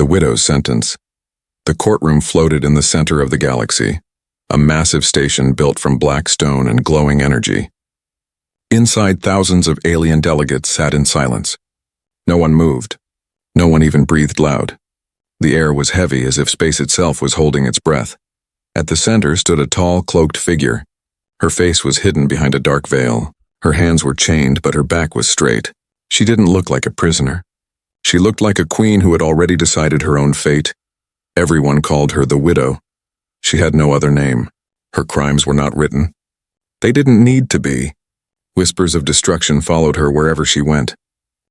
The widow's sentence. The courtroom floated in the center of the galaxy, a massive station built from black stone and glowing energy. Inside, thousands of alien delegates sat in silence. No one moved. No one even breathed loud. The air was heavy, as if space itself was holding its breath. At the center stood a tall, cloaked figure. Her face was hidden behind a dark veil. Her hands were chained, but her back was straight. She didn't look like a prisoner. She looked like a queen who had already decided her own fate. Everyone called her the Widow. She had no other name. Her crimes were not written. They didn't need to be. Whispers of destruction followed her wherever she went.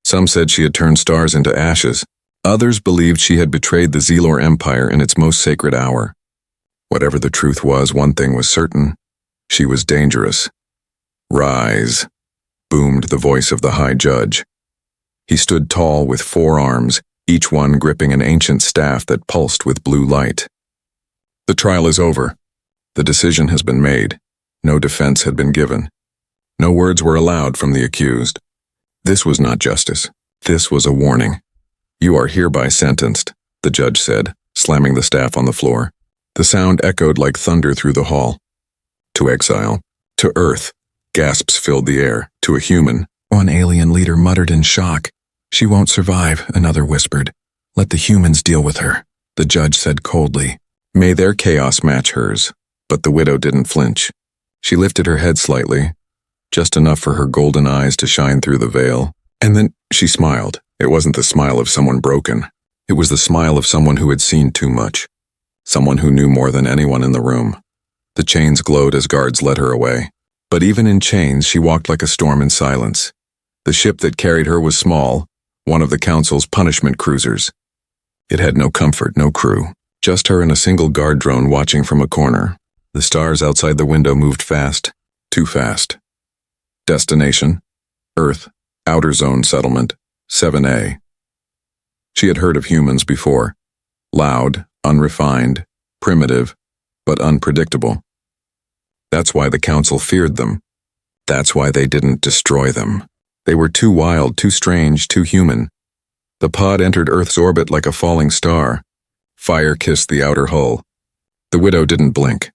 Some said she had turned stars into ashes. Others believed she had betrayed the Zelor Empire in its most sacred hour. Whatever the truth was, one thing was certain. She was dangerous. "Rise," boomed the voice of the High Judge. He stood tall with 4 arms, each one gripping an ancient staff that pulsed with blue light. "The trial is over. The decision has been made. No defense had been given. No words were allowed from the accused. This was not justice. This was a warning. You are hereby sentenced," the judge said, slamming the staff on the floor. The sound echoed like thunder through the hall. "To exile. To Earth." Gasps filled the air. "To a human." One alien leader muttered in shock. "She won't survive," another whispered. "Let the humans deal with her," the judge said coldly. May their chaos match hers. But the widow didn't flinch. She lifted her head slightly, just enough for her golden eyes to shine through the veil. And then she smiled. It wasn't the smile of someone broken. It was the smile of someone who had seen too much. Someone who knew more than anyone in the room. The chains glowed as guards led her away. But even in chains, she walked like a storm in silence. The ship that carried her was small, one of the Council's punishment cruisers. It had no comfort, no crew. Just her and a single guard drone watching from a corner. The stars outside the window moved fast. Too fast. Destination: Earth, Outer Zone Settlement, 7A. She had heard of humans before. Loud, unrefined, primitive, but unpredictable. That's why the Council feared them. That's why they didn't destroy them. They were too wild, too strange, too human. The pod entered Earth's orbit like a falling star. Fire kissed the outer hull. The widow didn't blink.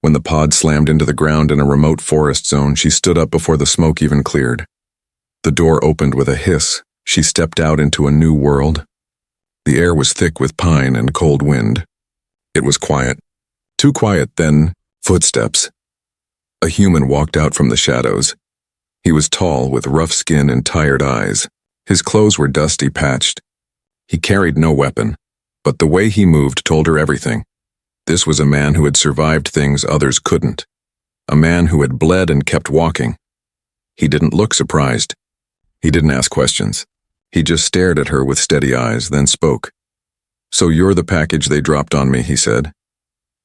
When the pod slammed into the ground in a remote forest zone, she stood up before the smoke even cleared. The door opened with a hiss. She stepped out into a new world. The air was thick with pine and cold wind. It was quiet. Too quiet, then footsteps. A human walked out from the shadows. He was tall, with rough skin and tired eyes. His clothes were dusty, patched. He carried no weapon, but the way he moved told her everything. This was a man who had survived things others couldn't. A man who had bled and kept walking. He didn't look surprised. He didn't ask questions. He just stared at her with steady eyes, then spoke. "So you're the package they dropped on me," he said.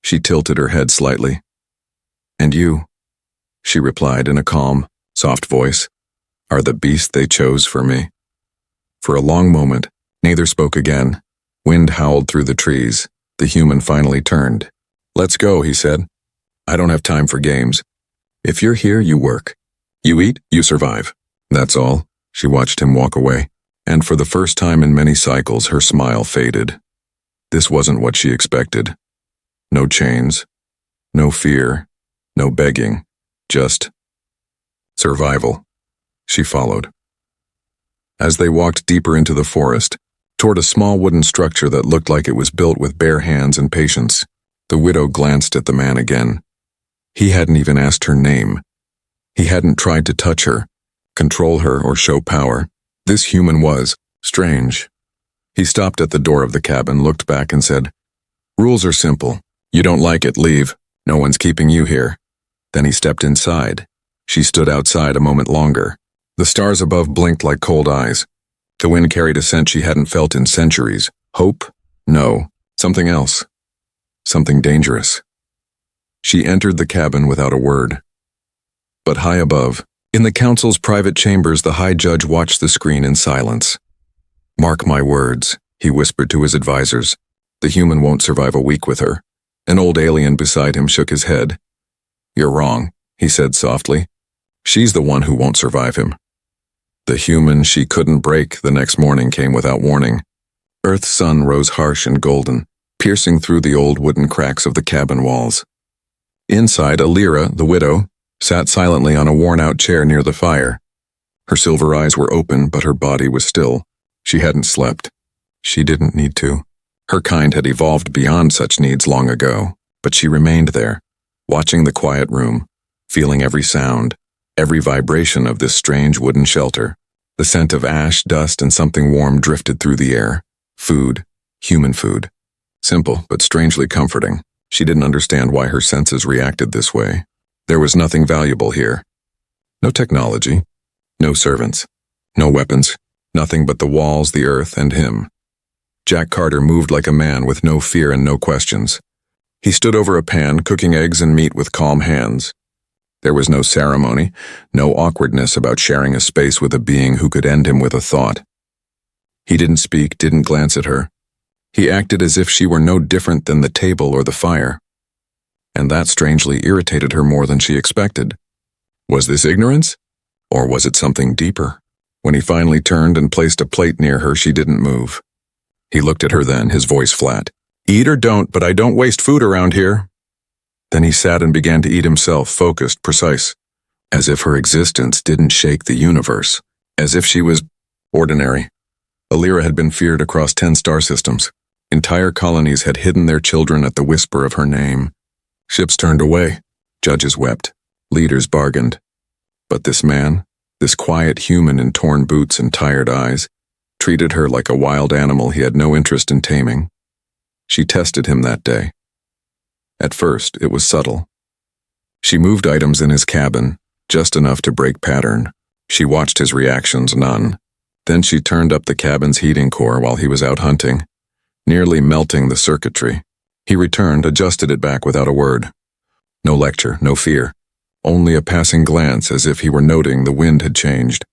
She tilted her head slightly. "And you," she replied in a calm, soft voice, "are the beast they chose for me." For a long moment, neither spoke again. Wind howled through the trees. The human finally turned. "Let's go," he said. "I don't have time for games. If you're here, you work. You eat, you survive. That's all." She watched him walk away, and for the first time in many cycles, her smile faded. This wasn't what she expected. No chains, no fear, no begging, just survival. She followed. As they walked deeper into the forest, toward a small wooden structure that looked like it was built with bare hands and patience, the widow glanced at the man again. He hadn't even asked her name. He hadn't tried to touch her, control her, or show power. This human was strange. He stopped at the door of the cabin, looked back, and said, "Rules are simple. You don't like it, leave. No one's keeping you here." Then he stepped inside. She stood outside a moment longer. The stars above blinked like cold eyes. The wind carried a scent she hadn't felt in centuries. Hope? No. Something else. Something dangerous. She entered the cabin without a word. But high above, in the council's private chambers, the High Judge watched the screen in silence. "Mark my words," he whispered to his advisors. "The human won't survive a week with her." An old alien beside him shook his head. "You're wrong," he said softly. "She's the one who won't survive him." The human she couldn't break the next morning came without warning. Earth's sun rose harsh and golden, piercing through the old wooden cracks of the cabin walls. Inside, Alira, the widow, sat silently on a worn-out chair near the fire. Her silver eyes were open, but her body was still. She hadn't slept. She didn't need to. Her kind had evolved beyond such needs long ago, but she remained there, watching the quiet room, feeling every sound, every vibration of this strange wooden shelter. The scent of ash, dust, and something warm drifted through the air. Food, human food. Simple, but strangely comforting. She didn't understand why her senses reacted this way. There was nothing valuable here. No technology, no servants, no weapons, nothing but the walls, the earth, and him. Jack Carter moved like a man with no fear and no questions. He stood over a pan, cooking eggs and meat with calm hands. There was no ceremony, no awkwardness about sharing a space with a being who could end him with a thought. He didn't speak, didn't glance at her. He acted as if she were no different than the table or the fire. And that strangely irritated her more than she expected. Was this ignorance? Or was it something deeper? When he finally turned and placed a plate near her, she didn't move. He looked at her then, his voice flat. "Eat or don't, but I don't waste food around here." Then he sat and began to eat himself, focused, precise, as if her existence didn't shake the universe, as if she was ordinary. Alira had been feared across 10 star systems. Entire colonies had hidden their children at the whisper of her name. Ships turned away. Judges wept. Leaders bargained. But this man, this quiet human in torn boots and tired eyes, treated her like a wild animal he had no interest in taming. She tested him that day. At first, it was subtle. She moved items in his cabin, just enough to break pattern. She watched his reactions, none. Then she turned up the cabin's heating core while he was out hunting, nearly melting the circuitry. He returned, adjusted it back without a word. No lecture, no fear. Only a passing glance as if he were noting the wind had changed.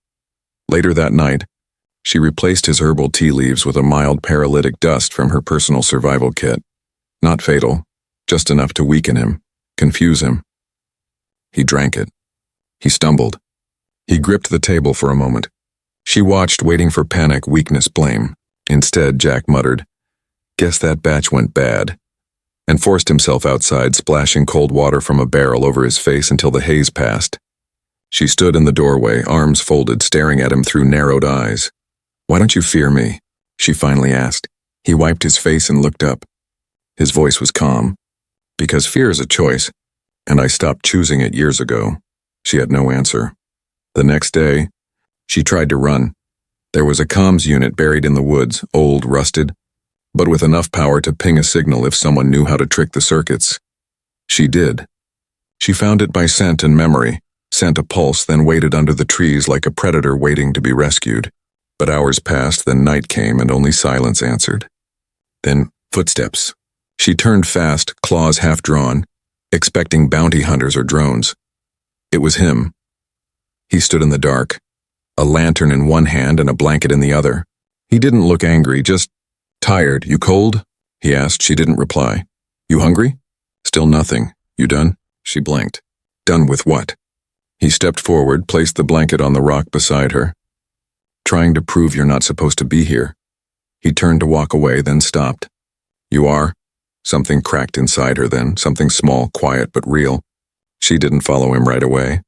Later that night, she replaced his herbal tea leaves with a mild paralytic dust from her personal survival kit. Not fatal, just enough to weaken him, confuse him. He drank it. He stumbled. He gripped the table for a moment. She watched, waiting for panic, weakness, blame. Instead, Jack muttered, "Guess that batch went bad," and forced himself outside, splashing cold water from a barrel over his face until the haze passed. She stood in the doorway, arms folded, staring at him through narrowed eyes. "Why don't you fear me?" she finally asked. He wiped his face and looked up. His voice was calm. "Because fear is a choice, and I stopped choosing it years ago." She had no answer. The next day, she tried to run. There was a comms unit buried in the woods, old, rusted, but with enough power to ping a signal if someone knew how to trick the circuits. She did. She found it by scent and memory, sent a pulse, then waited under the trees like a predator waiting to be rescued. But hours passed, then night came, and only silence answered. Then footsteps. She turned fast, claws half-drawn, expecting bounty hunters or drones. It was him. He stood in the dark, a lantern in one hand and a blanket in the other. He didn't look angry, just tired. "You cold?" he asked. She didn't reply. "You hungry?" Still nothing. "You done?" She blinked. "Done with what?" He stepped forward, placed the blanket on the rock beside her. "Trying to prove you're not supposed to be here." He turned to walk away, then stopped. "You are?" Something cracked inside her then, something small, quiet, but real. She didn't follow him right away.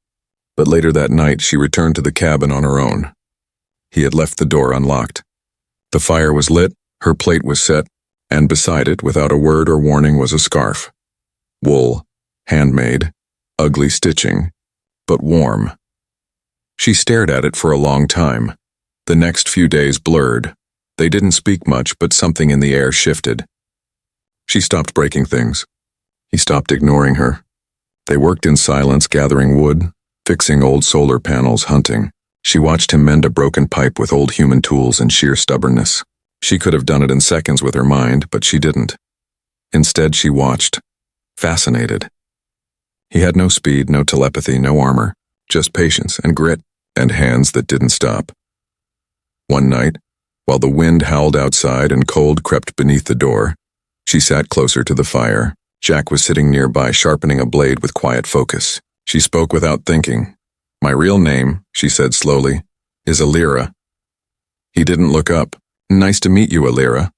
But later that night, she returned to the cabin on her own. He had left the door unlocked. The fire was lit, her plate was set, and beside it, without a word or warning, was a scarf. Wool, handmade, ugly stitching, but warm. She stared at it for a long time. The next few days blurred. They didn't speak much, but something in the air shifted. She stopped breaking things. He stopped ignoring her. They worked in silence, gathering wood, fixing old solar panels, hunting. She watched him mend a broken pipe with old human tools and sheer stubbornness. She could have done it in seconds with her mind, but she didn't. Instead, she watched, fascinated. He had no speed, no telepathy, no armor, just patience and grit and hands that didn't stop. One night, while the wind howled outside and cold crept beneath the door, she sat closer to the fire. Jack was sitting nearby, sharpening a blade with quiet focus. She spoke without thinking. "My real name," she said slowly, "is Alira." He didn't look up. "Nice to meet you, Alira."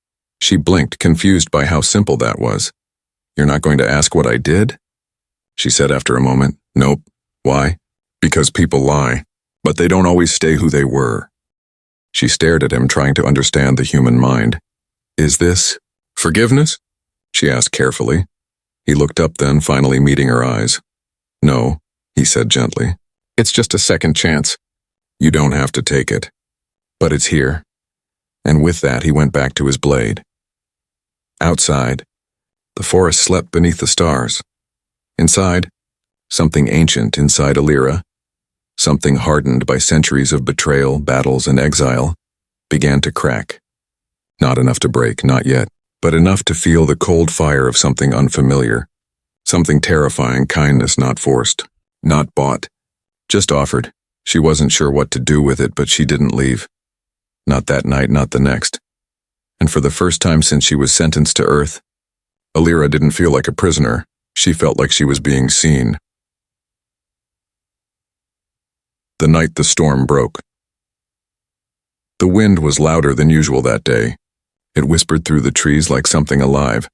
She blinked, confused by how simple that was. "You're not going to ask what I did?" She said after a moment. "Nope. Why?" "Because people lie, but they don't always stay who they were." She stared at him, trying to understand the human mind. "Is this forgiveness?" she asked carefully. He looked up then, finally meeting her eyes. "No," he said gently. "It's just a second chance. You don't have to take it. But it's here." And with that, he went back to his blade. Outside, the forest slept beneath the stars. Inside, something ancient inside Alira, something hardened by centuries of betrayal, battles, and exile, began to crack. Not enough to break, not yet, but enough to feel the cold fire of something unfamiliar, something terrifying, kindness not forced, not bought, just offered. She wasn't sure what to do with it, but she didn't leave. Not that night, not the next. And for the first time since she was sentenced to Earth, Alira didn't feel like a prisoner. She felt like she was being seen. The night the storm broke. The wind was louder than usual that day. It whispered through the trees like something alive,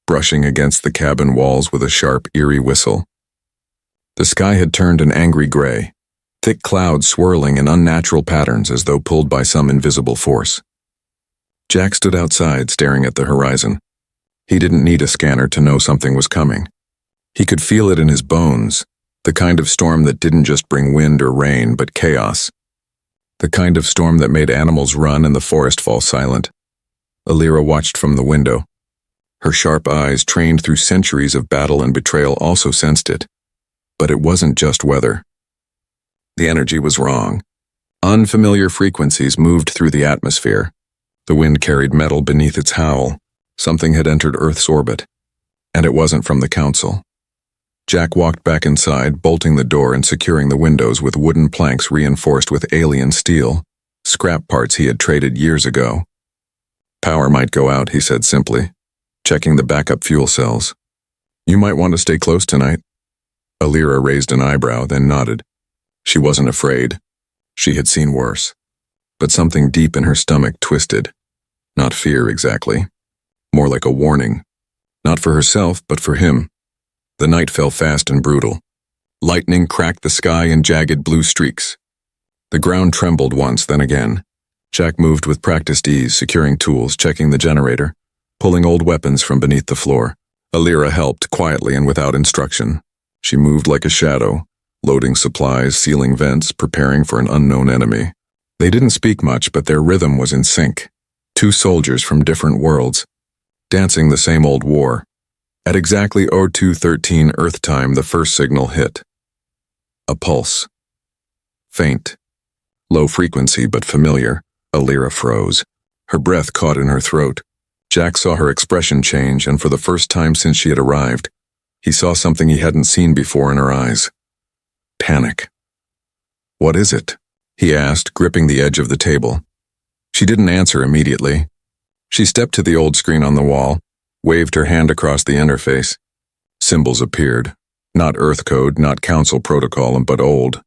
brushing against the cabin walls with a sharp, eerie whistle. The sky had turned an angry gray, thick clouds swirling in unnatural patterns as though pulled by some invisible force. Jack stood outside, staring at the horizon. He didn't need a scanner to know something was coming. He could feel it in his bones, the kind of storm that didn't just bring wind or rain, but chaos. The kind of storm that made animals run and the forest fall silent. Alira watched from the window. Her sharp eyes, trained through centuries of battle and betrayal, also sensed it. But it wasn't just weather. The energy was wrong. Unfamiliar frequencies moved through the atmosphere. The wind carried metal beneath its howl. Something had entered Earth's orbit. And it wasn't from the Council. Jack walked back inside, bolting the door and securing the windows with wooden planks reinforced with alien steel, scrap parts he had traded years ago. "Power might go out," he said simply, checking the backup fuel cells. "You might want to stay close tonight." Alira raised an eyebrow, then nodded. She wasn't afraid. She had seen worse. But something deep in her stomach twisted. Not fear exactly. More like a warning. Not for herself, but for him. The night fell fast and brutal. Lightning cracked the sky in jagged blue streaks. The ground trembled once, then again. Jack moved with practiced ease, securing tools, checking the generator, pulling old weapons from beneath the floor. Alira helped, quietly and without instruction. She moved like a shadow, loading supplies, sealing vents, preparing for an unknown enemy. They didn't speak much, but their rhythm was in sync. Two soldiers from different worlds, dancing the same old war. At exactly 02:13 Earth time, the first signal hit. A pulse. Faint. Low frequency, but familiar. Alira froze. Her breath caught in her throat. Jack saw her expression change, and for the first time since she had arrived, he saw something he hadn't seen before in her eyes. Panic. "What is it?" he asked, gripping the edge of the table. She didn't answer immediately. She stepped to the old screen on the wall, waved her hand across the interface. Symbols appeared. Not Earth code, not Council protocol, but old.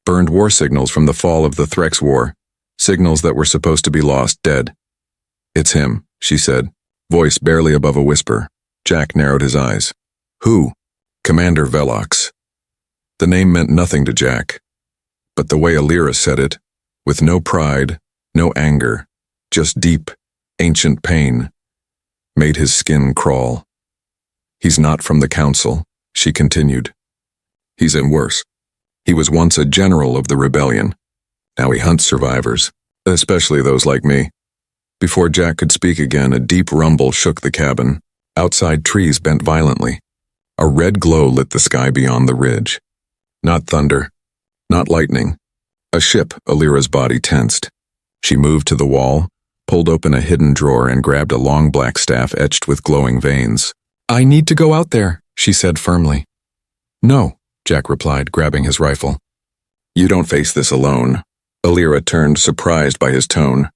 Burned war signals from the fall of the Threx War. Signals that were supposed to be lost, dead. "It's him," she said, voice barely above a whisper. Jack narrowed his eyes. "Who?" "Commander Velox." The name meant nothing to Jack. But the way Alira said it, with no pride, no anger, just deep, ancient pain, made his skin crawl. "He's not from the Council," she continued. "He's in worse. He was once a general of the rebellion. Now he hunts survivors, especially those like me." Before Jack could speak again, a deep rumble shook the cabin. Outside, trees bent violently. A red glow lit the sky beyond the ridge. Not thunder, not lightning. A ship. Alira's body tensed. She moved to the wall, pulled open a hidden drawer, and grabbed a long black staff etched with glowing veins. "I need to go out there," she said firmly. "No," Jack replied, grabbing his rifle. "You don't face this alone." Alira turned, surprised by his tone.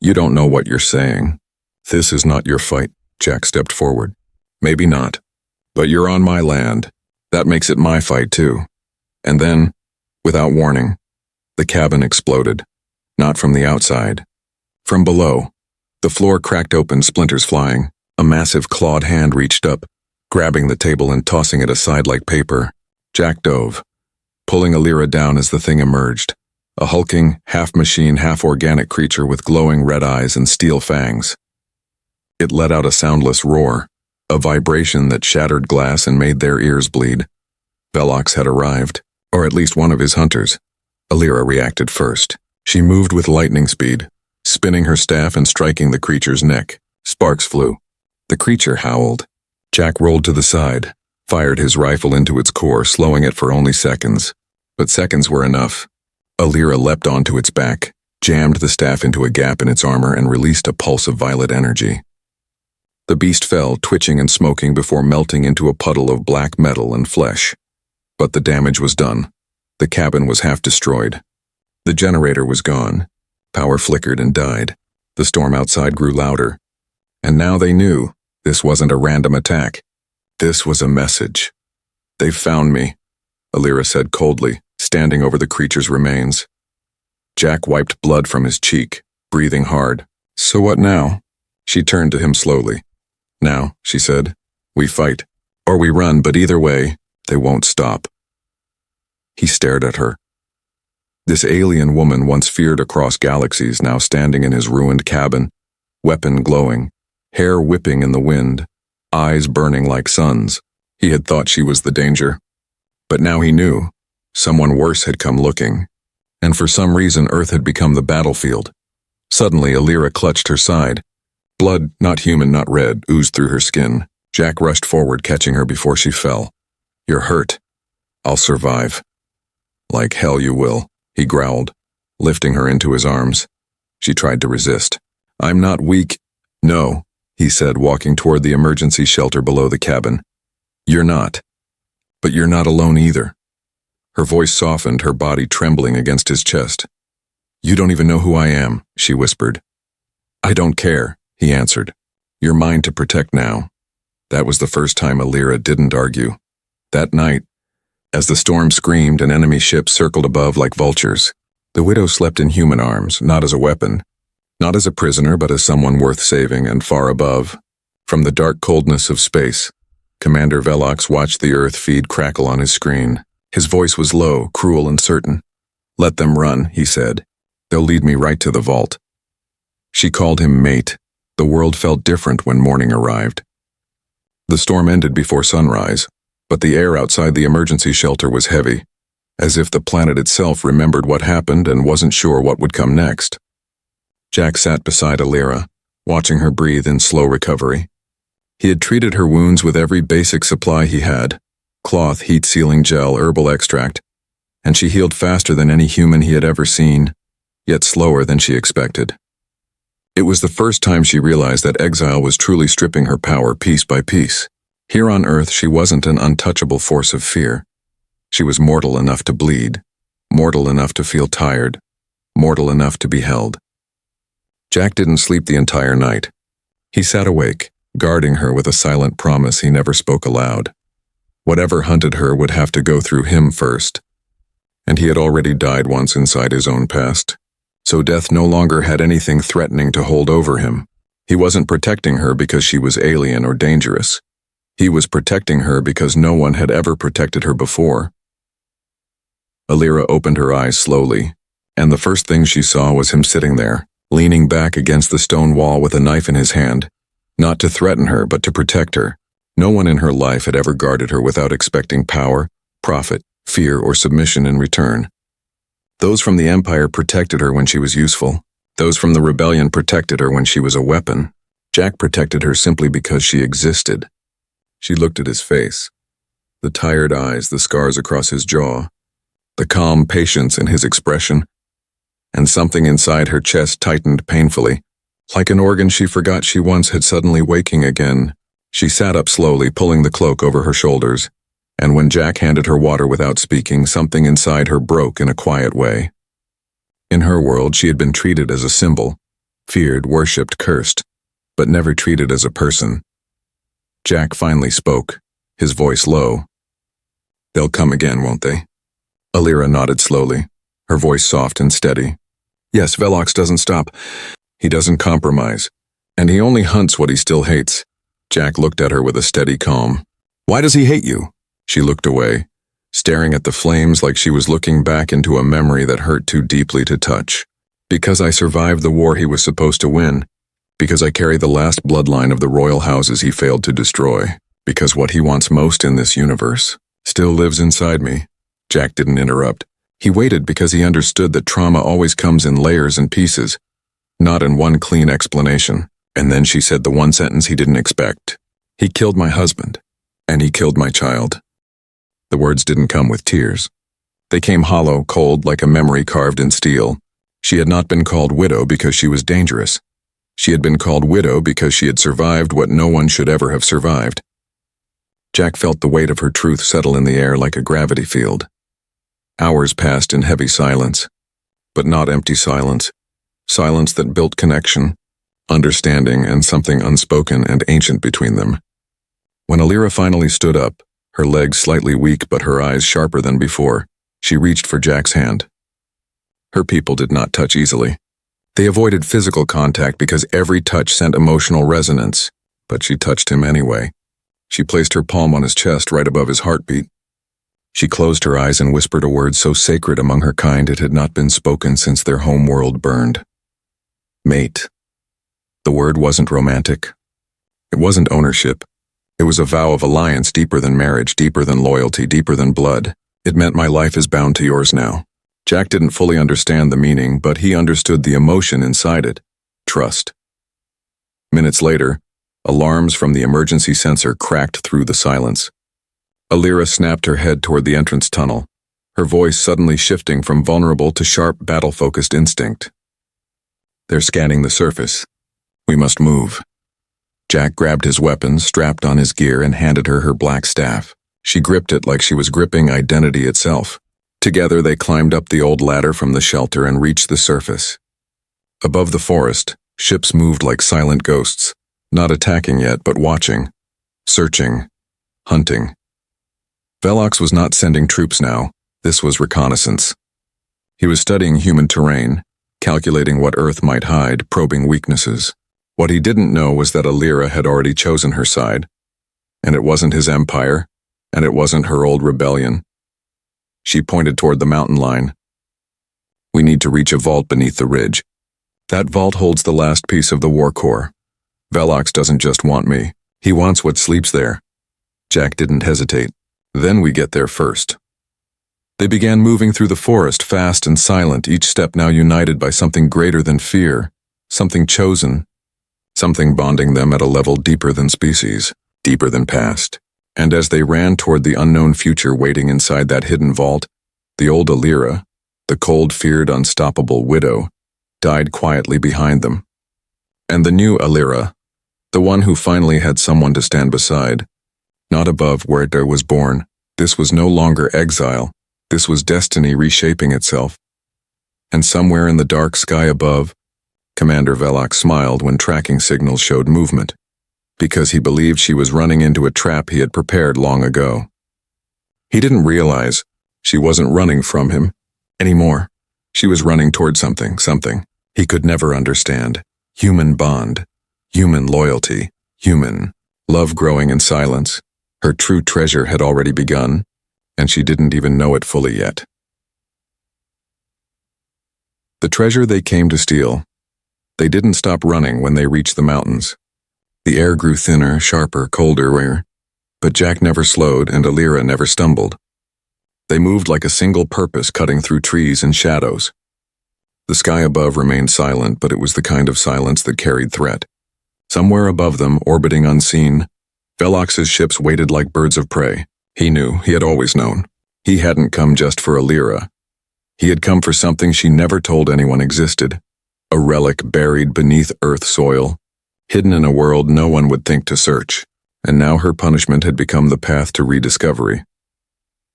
"You don't know what you're saying. This is not your fight." Jack stepped forward. "Maybe not. But you're on my land. That makes it my fight, too." And then, without warning, the cabin exploded. Not from the outside. From below. The floor cracked open, splinters flying. A massive clawed hand reached up, grabbing the table and tossing it aside like paper. Jack dove, pulling Alira down as the thing emerged. A hulking, half-machine, half-organic creature with glowing red eyes and steel fangs. It let out a soundless roar, a vibration that shattered glass and made their ears bleed. Velox had arrived, or at least one of his hunters. Alira reacted first. She moved with lightning speed, spinning her staff and striking the creature's neck. Sparks flew. The creature howled. Jack rolled to the side, fired his rifle into its core, slowing it for only seconds. But seconds were enough. Alira leapt onto its back, jammed the staff into a gap in its armor, and released a pulse of violet energy. The beast fell, twitching and smoking before melting into a puddle of black metal and flesh. But the damage was done. The cabin was half destroyed. The generator was gone. Power flickered and died. The storm outside grew louder. And now they knew this wasn't a random attack. This was a message. "They've found me," Alira said coldly, standing over the creature's remains. Jack wiped blood from his cheek, breathing hard. "So what now?" She turned to him slowly. "Now," she said, "we fight. Or we run, but either way, they won't stop." He stared at her. This alien woman, once feared across galaxies, now standing in his ruined cabin, weapon glowing, hair whipping in the wind, eyes burning like suns. He had thought she was the danger. But now he knew. Someone worse had come looking. And for some reason, Earth had become the battlefield. Suddenly, Alira clutched her side. Blood, not human, not red, oozed through her skin. Jack rushed forward, catching her before she fell. "You're hurt. I'll survive." "Like hell you will," he growled, lifting her into his arms. She tried to resist. "I'm not weak." "No," he said, walking toward the emergency shelter below the cabin. "You're not. But you're not alone either." Her voice softened, her body trembling against his chest. "You don't even know who I am," she whispered. "I don't care," he answered. "You're mine to protect now." That was the first time Alira didn't argue. That night, as the storm screamed and enemy ships circled above like vultures, the widow slept in human arms, not as a weapon, not as a prisoner, but as someone worth saving. And far above, from the dark coldness of space, Commander Velox watched the Earth feed crackle on his screen. His voice was low, cruel, and certain. "Let them run," he said. "They'll lead me right to the vault." She called him mate. The world felt different when morning arrived. The storm ended before sunrise, but the air outside the emergency shelter was heavy, as if the planet itself remembered what happened and wasn't sure what would come next. Jack sat beside Alira, watching her breathe in slow recovery. He had treated her wounds with every basic supply he had: cloth, heat-sealing gel, herbal extract, and she healed faster than any human he had ever seen, yet slower than she expected. It was the first time she realized that exile was truly stripping her power piece by piece. Here on Earth, she wasn't an untouchable force of fear. She was mortal enough to bleed, mortal enough to feel tired, mortal enough to be held. Jack didn't sleep the entire night. He sat awake, guarding her with a silent promise he never spoke aloud. Whatever hunted her would have to go through him first. And he had already died once inside his own past. So death no longer had anything threatening to hold over him. He wasn't protecting her because she was alien or dangerous. He was protecting her because no one had ever protected her before. Alira opened her eyes slowly, and the first thing she saw was him sitting there, leaning back against the stone wall with a knife in his hand, not to threaten her, but to protect her. No one in her life had ever guarded her without expecting power, profit, fear, or submission in return. Those from the Empire protected her when she was useful. Those from the Rebellion protected her when she was a weapon. Jack protected her simply because she existed. She looked at his face. The tired eyes, the scars across his jaw, the calm patience in his expression, and something inside her chest tightened painfully. Like an organ she forgot she once had suddenly waking again. She sat up slowly, pulling the cloak over her shoulders, and when Jack handed her water without speaking, something inside her broke in a quiet way. In her world, she had been treated as a symbol, feared, worshipped, cursed, but never treated as a person. Jack finally spoke, his voice low. "They'll come again, won't they?" Alira nodded slowly, her voice soft and steady. "Yes, Velox doesn't stop. He doesn't compromise. And he only hunts what he still hates. Jack looked at her with a steady calm. Why does he hate you? She looked away, staring at the flames like she was looking back into a memory that hurt too deeply to touch. Because I survived the war he was supposed to win. Because I carry the last bloodline of the royal houses he failed to destroy. Because what he wants most in this universe still lives inside me. Jack didn't interrupt. He waited because he understood that trauma always comes in layers and pieces, not in one clean explanation. And then she said the one sentence he didn't expect. He killed my husband, and he killed my child. The words didn't come with tears. They came hollow, cold, like a memory carved in steel. She had not been called widow because she was dangerous. She had been called widow because she had survived what no one should ever have survived. Jack felt the weight of her truth settle in the air like a gravity field. Hours passed in heavy silence, but not empty silence. Silence that built connection, understanding, and something unspoken and ancient between them. When Alira finally stood up, her legs slightly weak but her eyes sharper than before, she reached for Jack's hand. Her people did not touch easily. They avoided physical contact because every touch sent emotional resonance, but she touched him anyway. She placed her palm on his chest right above his heartbeat. She closed her eyes and whispered a word so sacred among her kind it had not been spoken since their home world burned. Mate. The word wasn't romantic. It wasn't ownership. It was a vow of alliance deeper than marriage, deeper than loyalty, deeper than blood. It meant my life is bound to yours now. Jack didn't fully understand the meaning, but he understood the emotion inside it. Trust. Minutes later, alarms from the emergency sensor cracked through the silence. Alira snapped her head toward the entrance tunnel, her voice suddenly shifting from vulnerable to sharp, battle-focused instinct. They're scanning the surface. We must move. Jack grabbed his weapon, strapped on his gear, and handed her black staff. She gripped it like she was gripping identity itself. Together they climbed up the old ladder from the shelter and reached the surface. Above the forest, ships moved like silent ghosts, not attacking yet, but watching, searching, hunting. Velox was not sending troops now. This was reconnaissance. He was studying human terrain, calculating what Earth might hide, probing weaknesses. What he didn't know was that Alira had already chosen her side. And it wasn't his empire, and it wasn't her old rebellion. She pointed toward the mountain line. We need to reach a vault beneath the ridge. That vault holds the last piece of the war core. Velox doesn't just want me. He wants what sleeps there. Jack didn't hesitate. Then we get there first. They began moving through the forest, fast and silent, each step now united by something greater than fear, something chosen, something bonding them at a level deeper than species, deeper than past. And as they ran toward the unknown future waiting inside that hidden vault, the old Alira, the cold, feared, unstoppable widow, died quietly behind them. And the new Alira, the one who finally had someone to stand beside, not above where it was born. This was no longer exile. This was destiny reshaping itself. And somewhere in the dark sky above, Commander Velox smiled when tracking signals showed movement, because he believed she was running into a trap he had prepared long ago. He didn't realize she wasn't running from him anymore. She was running toward something he could never understand. Human bond, human loyalty, human love growing in silence. Her true treasure had already begun, and she didn't even know it fully yet. The treasure they came to steal. They didn't stop running when they reached the mountains. The air grew thinner, sharper, colder, but Jack never slowed and Alira never stumbled. They moved like a single purpose, cutting through trees and shadows. The sky above remained silent, but it was the kind of silence that carried threat. Somewhere above them, orbiting unseen, Velox's ships waited like birds of prey. He knew, he had always known. He hadn't come just for Alira. He had come for something she never told anyone existed. A relic buried beneath earth soil, hidden in a world no one would think to search. And now her punishment had become the path to rediscovery.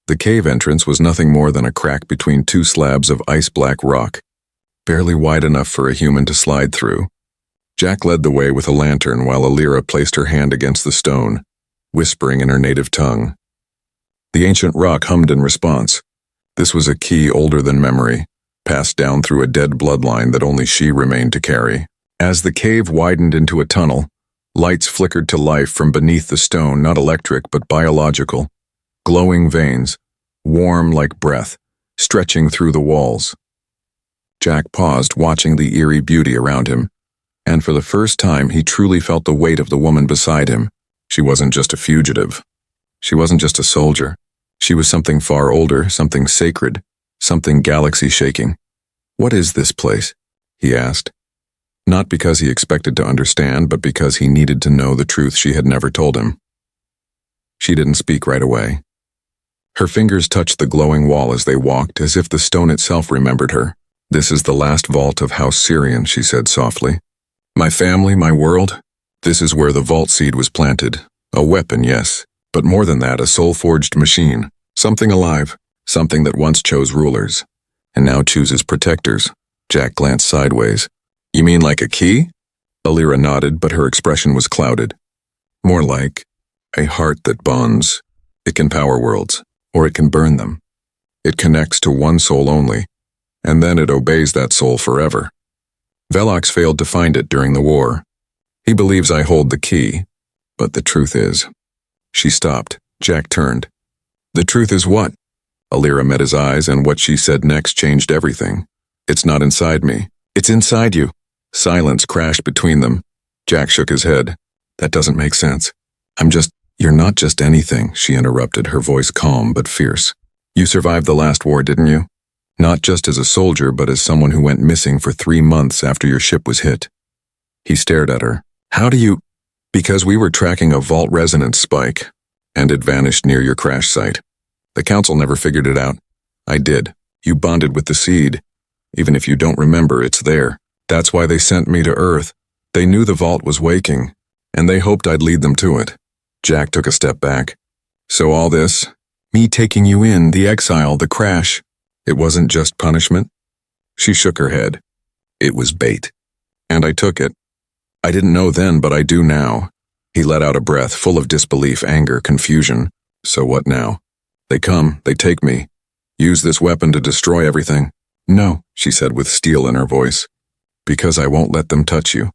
The cave entrance was nothing more than a crack between two slabs of ice-black rock, barely wide enough for a human to slide through. Jack led the way with a lantern while Alira placed her hand against the stone, whispering in her native tongue. The ancient rock hummed in response. This was a key older than memory, passed down through a dead bloodline that only she remained to carry. As the cave widened into a tunnel, lights flickered to life from beneath the stone, not electric but biological. Glowing veins, warm like breath, stretching through the walls. Jack paused, watching the eerie beauty around him, and for the first time he truly felt the weight of the woman beside him. She wasn't just a fugitive. She wasn't just a soldier. She was something far older, something sacred, something galaxy-shaking. "What is this place?" he asked. Not because he expected to understand, but because he needed to know the truth she had never told him. She didn't speak right away. Her fingers touched the glowing wall as they walked, as if the stone itself remembered her. "This is the last vault of House Syrian," she said softly. "My family, my world. This is where the vault seed was planted. A weapon, yes, but more than that, a soul-forged machine. Something alive, something that once chose rulers, and now chooses protectors." Jack glanced sideways. "You mean like a key?" Alira nodded, but her expression was clouded. "More like a heart that bonds. It can power worlds, or it can burn them. It connects to one soul only, and then it obeys that soul forever. Velox failed to find it during the war. He believes I hold the key, but the truth is..." She stopped. Jack turned. "The truth is what?" Alira met his eyes, and what she said next changed everything. "It's not inside me. It's inside you." Silence crashed between them. Jack shook his head. "That doesn't make sense. You're not just anything," she interrupted, her voice calm but fierce. "You survived the last war, didn't you? Not just as a soldier, but as someone who went missing for 3 months after your ship was hit." He stared at her. "How do you..." "Because we were tracking a vault resonance spike, and it vanished near your crash site. The council never figured it out. I did. You bonded with the seed. Even if you don't remember, it's there. That's why they sent me to Earth. They knew the vault was waking, and they hoped I'd lead them to it." Jack took a step back. "So all this, me taking you in, the exile, the crash, it wasn't just punishment?" She shook her head. "It was bait. And I took it. I didn't know then, but I do now." He let out a breath, full of disbelief, anger, confusion. "So what now? They come, they take me. Use this weapon to destroy everything." "No," she said with steel in her voice. "Because I won't let them touch you."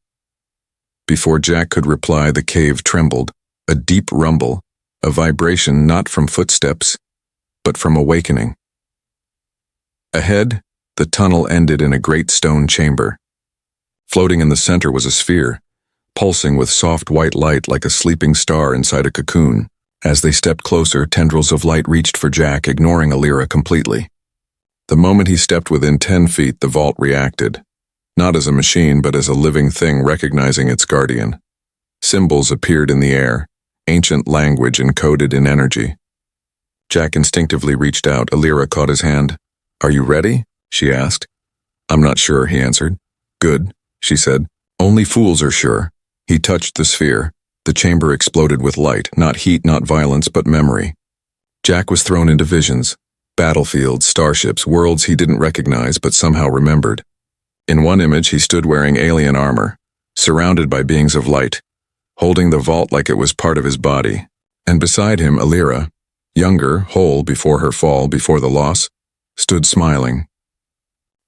Before Jack could reply, the cave trembled. A deep rumble, a vibration not from footsteps, but from awakening. Ahead, the tunnel ended in a great stone chamber. Floating in the center was a sphere, pulsing with soft white light like a sleeping star inside a cocoon. As they stepped closer, tendrils of light reached for Jack, ignoring Alira completely. The moment he stepped within 10 feet, the vault reacted. Not as a machine, but as a living thing recognizing its guardian. Symbols appeared in the air, ancient language encoded in energy. Jack instinctively reached out. Alira caught his hand. "Are you ready?" she asked. "I'm not sure," he answered. "Good," she said. "Only fools are sure." He touched the sphere. The chamber exploded with light, not heat, not violence, but memory. Jack was thrown into visions. Battlefields, starships, worlds he didn't recognize but somehow remembered. In one image, he stood wearing alien armor, surrounded by beings of light, holding the vault like it was part of his body. And beside him, Alira, younger, whole before her fall, before the loss, stood smiling.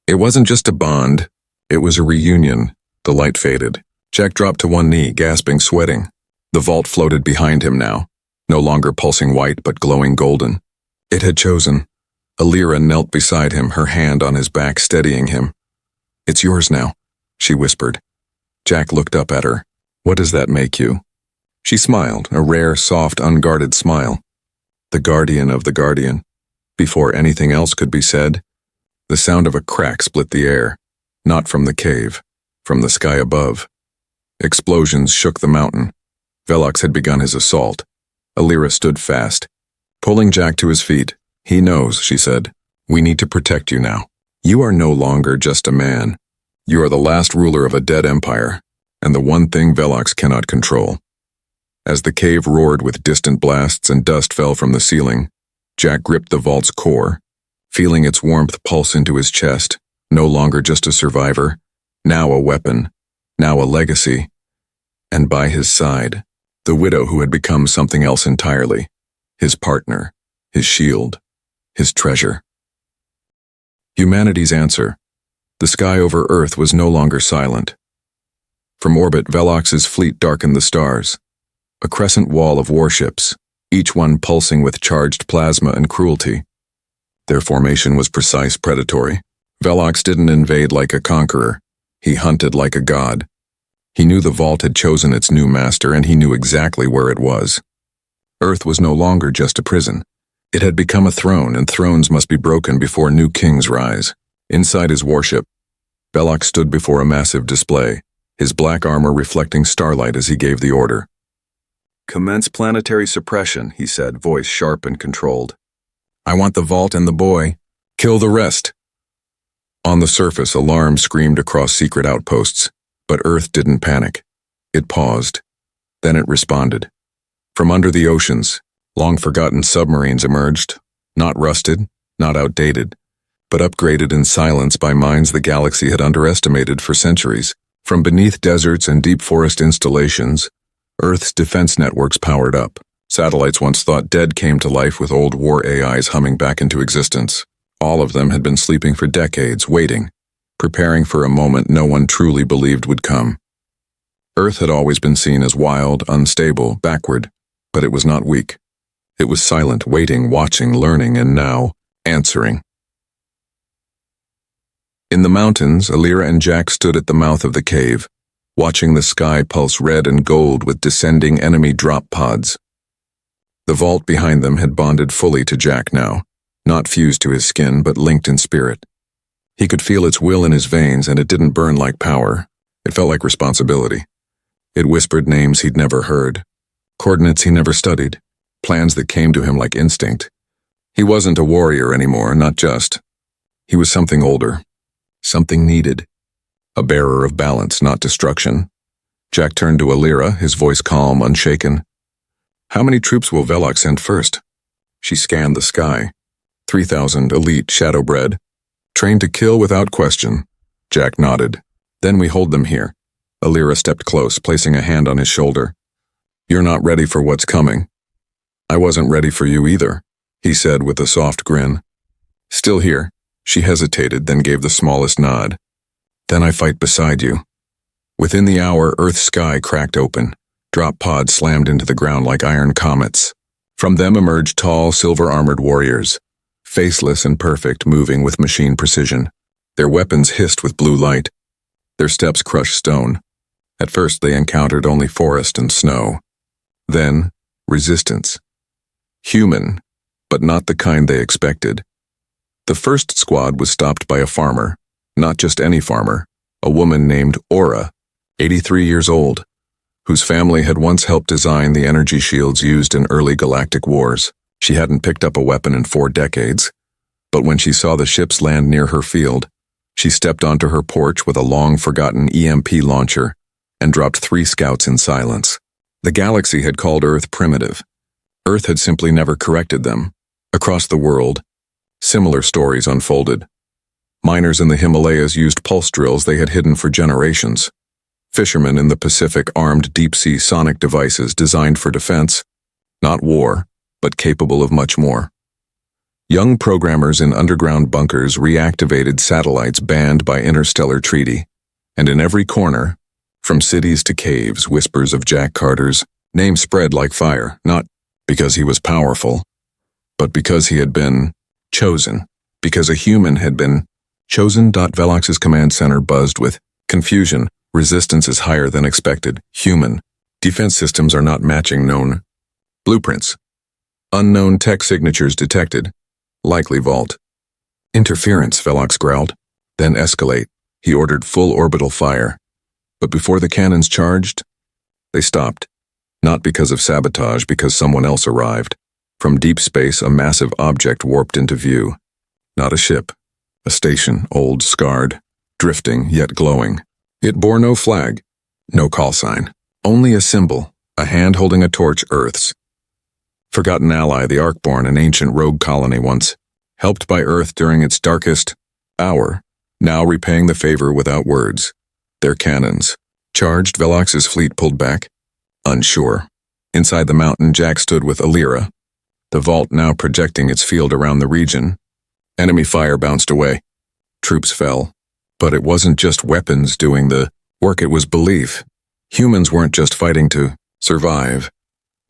It wasn't just a bond, it was a reunion. The light faded. Jack dropped to one knee, gasping, sweating. The vault floated behind him now, no longer pulsing white but glowing golden. It had chosen. Alira knelt beside him, her hand on his back, steadying him. "It's yours now," she whispered. Jack looked up at her. "What does that make you?" She smiled, a rare, soft, unguarded smile. "The guardian of the guardian." Before anything else could be said, the sound of a crack split the air, not from the cave, from the sky above. Explosions shook the mountain. Velox had begun his assault. Alira stood fast, pulling Jack to his feet. "He knows," she said. "We need to protect you now. You are no longer just a man. You are the last ruler of a dead empire, and the one thing Velox cannot control." As the cave roared with distant blasts and dust fell from the ceiling, Jack gripped the vault's core, feeling its warmth pulse into his chest, no longer just a survivor, now a weapon, now a legacy, and by his side, the widow who had become something else entirely, his partner, his shield, his treasure. Humanity's answer. The sky over Earth was no longer silent. From orbit, Velox's fleet darkened the stars. A crescent wall of warships, each one pulsing with charged plasma and cruelty. Their formation was precise, predatory. Velox didn't invade like a conqueror. He hunted like a god. He knew the Vault had chosen its new master, and he knew exactly where it was. Earth was no longer just a prison. It had become a throne, and thrones must be broken before new kings rise. Inside his warship, Velox stood before a massive display, his black armor reflecting starlight as he gave the order. "Commence planetary suppression," he said, voice sharp and controlled. "I want the Vault and the boy. Kill the rest." On the surface, alarms screamed across secret outposts, but Earth didn't panic. It paused. Then it responded. From under the oceans, long-forgotten submarines emerged, not rusted, not outdated, but upgraded in silence by minds the galaxy had underestimated for centuries. From beneath deserts and deep forest installations, Earth's defense networks powered up. Satellites once thought dead came to life with old war AIs humming back into existence. All of them had been sleeping for decades, waiting, preparing for a moment no one truly believed would come. Earth had always been seen as wild, unstable, backward, but it was not weak. It was silent, waiting, watching, learning, and now, answering. In the mountains, Alira and Jack stood at the mouth of the cave, watching the sky pulse red and gold with descending enemy drop pods. The Vault behind them had bonded fully to Jack now, not fused to his skin, but linked in spirit. He could feel its will in his veins, and it didn't burn like power. It felt like responsibility. It whispered names he'd never heard, coordinates he never studied, plans that came to him like instinct. He wasn't a warrior anymore, not just. He was something older, something needed. A bearer of balance, not destruction. Jack turned to Alira, his voice calm, unshaken. "How many troops will Velox send first?" She scanned the sky. 3,000 elite shadowbred, trained to kill without question. Jack nodded. "Then we hold them here." Alira stepped close, placing a hand on his shoulder. "You're not ready for what's coming." "I wasn't ready for you either," he said with a soft grin. "Still here." She hesitated, then gave the smallest nod. "Then I fight beside you." Within the hour, Earth's sky cracked open. Drop pods slammed into the ground like iron comets. From them emerged tall, silver-armored warriors, faceless and perfect, moving with machine precision. Their weapons hissed with blue light. Their steps crushed stone. At first, they encountered only forest and snow. Then, resistance. Human, but not the kind they expected. The first squad was stopped by a farmer. Not just any farmer, a woman named Aura, 83 years old, whose family had once helped design the energy shields used in early galactic wars. She hadn't picked up a weapon in 4 decades, but when she saw the ships land near her field, she stepped onto her porch with a long-forgotten EMP launcher and dropped 3 scouts in silence. The galaxy had called Earth primitive. Earth had simply never corrected them. Across the world, similar stories unfolded. Miners in the Himalayas used pulse drills they had hidden for generations. Fishermen in the Pacific armed deep-sea sonic devices designed for defense, not war, but capable of much more. Young programmers in underground bunkers reactivated satellites banned by interstellar treaty, and in every corner, from cities to caves, whispers of Jack Carter's name spread like fire, not because he was powerful, but because he had been chosen, because a human had been chosen. Velox's command center buzzed with confusion. Resistance is higher than expected. Human. Defense systems are not matching known blueprints. Unknown tech signatures detected. Likely Vault. Interference, Velox growled. Then escalate. He ordered full orbital fire. But before the cannons charged, they stopped. Not because of sabotage, because someone else arrived. From deep space, a massive object warped into view. Not a ship. A station, old, scarred, drifting, yet glowing. It bore no flag, no call sign, only a symbol, a hand holding a torch, Earth's. Forgotten ally, the Arkborn, an ancient rogue colony once, helped by Earth during its darkest hour, now repaying the favor without words. Their cannons. Charged, Velox's fleet pulled back. Unsure. Inside the mountain, Jack stood with Alira, the Vault now projecting its field around the region. Enemy fire bounced away. Troops fell. But it wasn't just weapons doing the work, it was belief. Humans weren't just fighting to survive.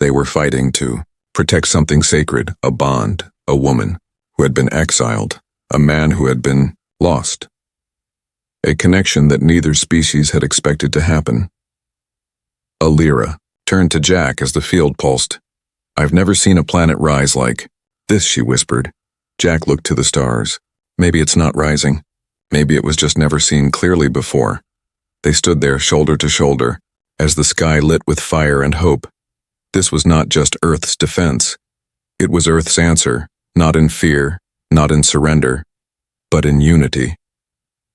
They were fighting to protect something sacred, a bond, a woman who had been exiled, a man who had been lost. A connection that neither species had expected to happen. Alira turned to Jack as the field pulsed. "I've never seen a planet rise like this," she whispered. Jack looked to the stars. Maybe it's not rising. Maybe it was just never seen clearly before. They stood there shoulder to shoulder, as the sky lit with fire and hope. This was not just Earth's defense. It was Earth's answer, not in fear, not in surrender, but in unity.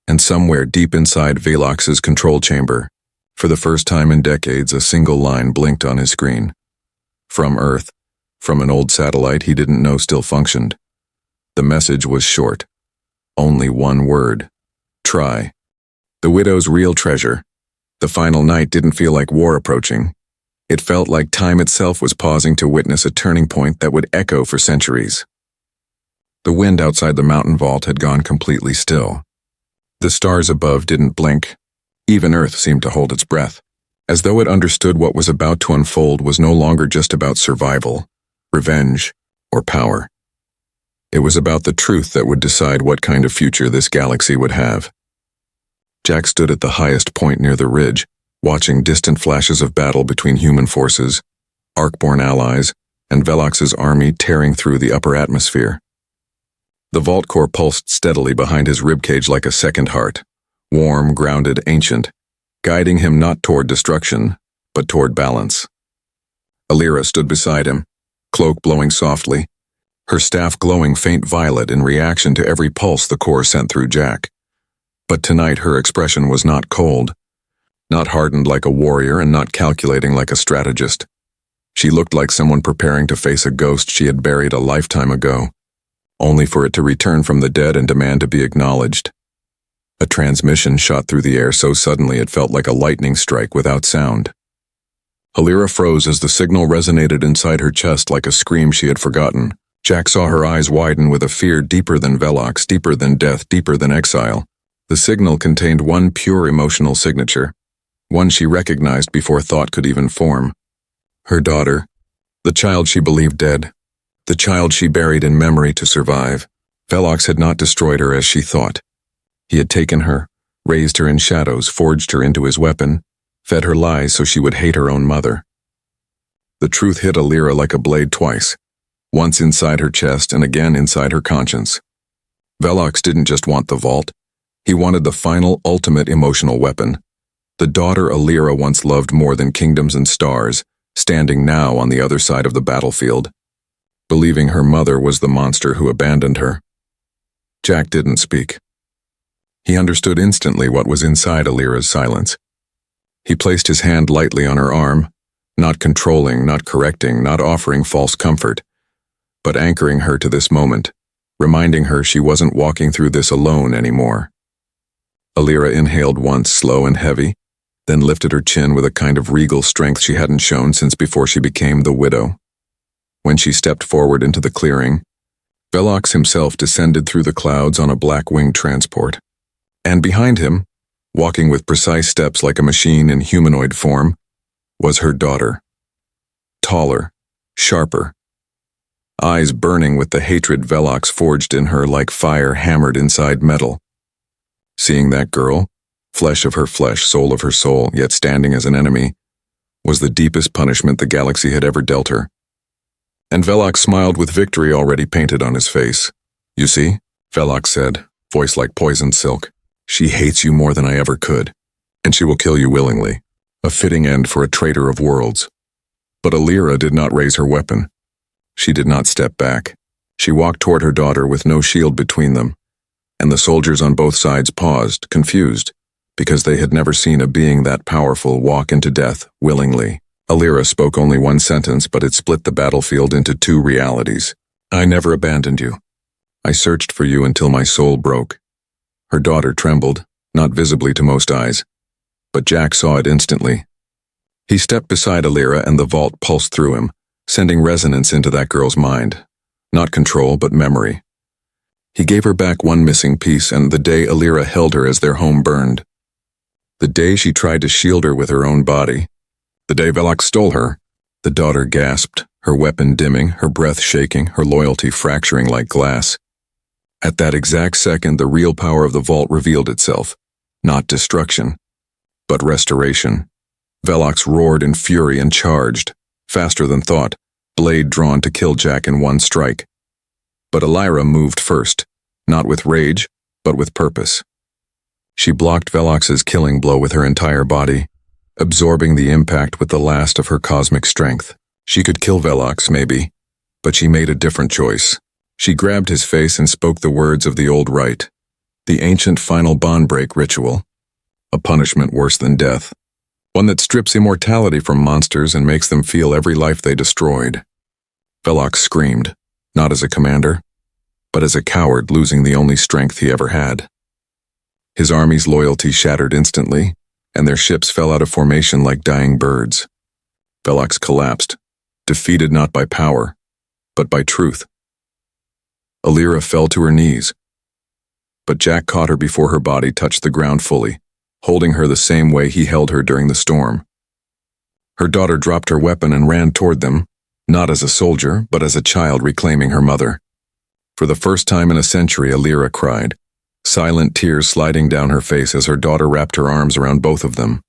And somewhere deep inside Velox's control chamber, for the first time in decades, a single line blinked on his screen. From Earth, from an old satellite he didn't know still functioned. The message was short. Only one word. Try. The widow's real treasure. The final night didn't feel like war approaching. It felt like time itself was pausing to witness a turning point that would echo for centuries. The wind outside the mountain vault had gone completely still. The stars above didn't blink. Even Earth seemed to hold its breath, as though it understood what was about to unfold was no longer just about survival, revenge, or power. It was about the truth that would decide what kind of future this galaxy would have. Jack stood at the highest point near the ridge, watching distant flashes of battle between human forces, Ark-born allies, and Velox's army tearing through the upper atmosphere. The vault core pulsed steadily behind his ribcage like a second heart, warm, grounded, ancient, guiding him not toward destruction, but toward balance. Alira stood beside him, cloak blowing softly, her staff glowing faint violet in reaction to every pulse the core sent through Jack. But tonight her expression was not cold, not hardened like a warrior and not calculating like a strategist. She looked like someone preparing to face a ghost she had buried a lifetime ago, only for it to return from the dead and demand to be acknowledged. A transmission shot through the air so suddenly it felt like a lightning strike without sound. Alira froze as the signal resonated inside her chest like a scream she had forgotten. Jack saw her eyes widen with a fear deeper than Velox, deeper than death, deeper than exile. The signal contained one pure emotional signature, one she recognized before thought could even form. Her daughter, the child she believed dead, the child she buried in memory to survive. Velox had not destroyed her as she thought. He had taken her, raised her in shadows, forged her into his weapon, fed her lies so she would hate her own mother. The truth hit Alira like a blade twice, once inside her chest and again inside her conscience. Velox didn't just want the vault. He wanted the final, ultimate emotional weapon. The daughter Alira once loved more than kingdoms and stars, standing now on the other side of the battlefield, believing her mother was the monster who abandoned her. Jack didn't speak. He understood instantly what was inside Alira's silence. He placed his hand lightly on her arm, not controlling, not correcting, not offering false comfort, but anchoring her to this moment, reminding her she wasn't walking through this alone anymore. Alira inhaled once, slow and heavy, then lifted her chin with a kind of regal strength she hadn't shown since before she became the widow. When she stepped forward into the clearing, Velox himself descended through the clouds on a black-winged transport. And behind him, walking with precise steps like a machine in humanoid form, was her daughter. Taller, sharper, eyes burning with the hatred Velox forged in her like fire hammered inside metal. Seeing that girl, flesh of her flesh, soul of her soul, yet standing as an enemy, was the deepest punishment the galaxy had ever dealt her. And Velox smiled with victory already painted on his face. "You see," Velox said, voice like poisoned silk, "she hates you more than I ever could, and she will kill you willingly. A fitting end for a traitor of worlds." But Alira did not raise her weapon. She did not step back. She walked toward her daughter with no shield between them, and the soldiers on both sides paused, confused, because they had never seen a being that powerful walk into death willingly. Alira spoke only one sentence, but it split the battlefield into two realities. "I never abandoned you. I searched for you until my soul broke." Her daughter trembled, not visibly to most eyes, but Jack saw it instantly. He stepped beside Alira and the vault pulsed through him, sending resonance into that girl's mind. Not control, but memory. He gave her back one missing piece, and the day Alira held her as their home burned. The day she tried to shield her with her own body. The day Velox stole her. The daughter gasped, her weapon dimming, her breath shaking, her loyalty fracturing like glass. At that exact second, the real power of the vault revealed itself. Not destruction, but restoration. Velox roared in fury and charged, faster than thought, blade drawn to kill Jack in one strike. But Elira moved first, not with rage, but with purpose. She blocked Velox's killing blow with her entire body, absorbing the impact with the last of her cosmic strength. She could kill Velox, maybe, but she made a different choice. She grabbed his face and spoke the words of the old rite, the ancient final bond break ritual, a punishment worse than death, one that strips immortality from monsters and makes them feel every life they destroyed. Velox screamed, not as a commander, but as a coward losing the only strength he ever had. His army's loyalty shattered instantly, and their ships fell out of formation like dying birds. Velox collapsed, defeated not by power, but by truth. Elira fell to her knees, but Jack caught her before her body touched the ground fully, holding her the same way he held her during the storm. Her daughter dropped her weapon and ran toward them, not as a soldier, but as a child reclaiming her mother. For the first time in a century, Elira cried, silent tears sliding down her face as her daughter wrapped her arms around both of them.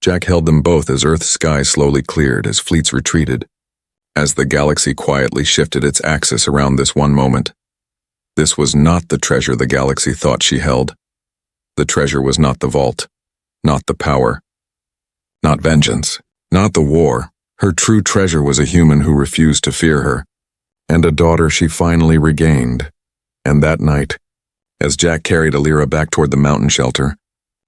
Jack held them both as Earth's sky slowly cleared, as fleets retreated, as the galaxy quietly shifted its axis around this one moment. This was not the treasure the galaxy thought she held. The treasure was not the vault, not the power, not vengeance, not the war. Her true treasure was a human who refused to fear her, and a daughter she finally regained. And that night, as Jack carried Elira back toward the mountain shelter,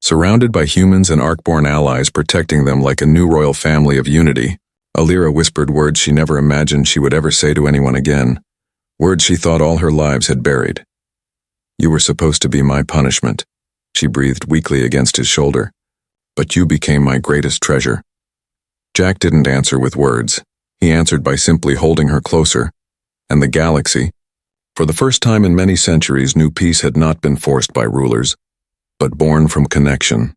surrounded by humans and Ark-born allies protecting them like a new royal family of unity, Elira whispered words she never imagined she would ever say to anyone again, words she thought all her lives had buried. You were supposed to be my punishment, she breathed weakly against his shoulder, but you became my greatest treasure. Jack didn't answer with words. He answered by simply holding her closer, and the galaxy, for the first time in many centuries, knew peace had not been forced by rulers, but born from connection.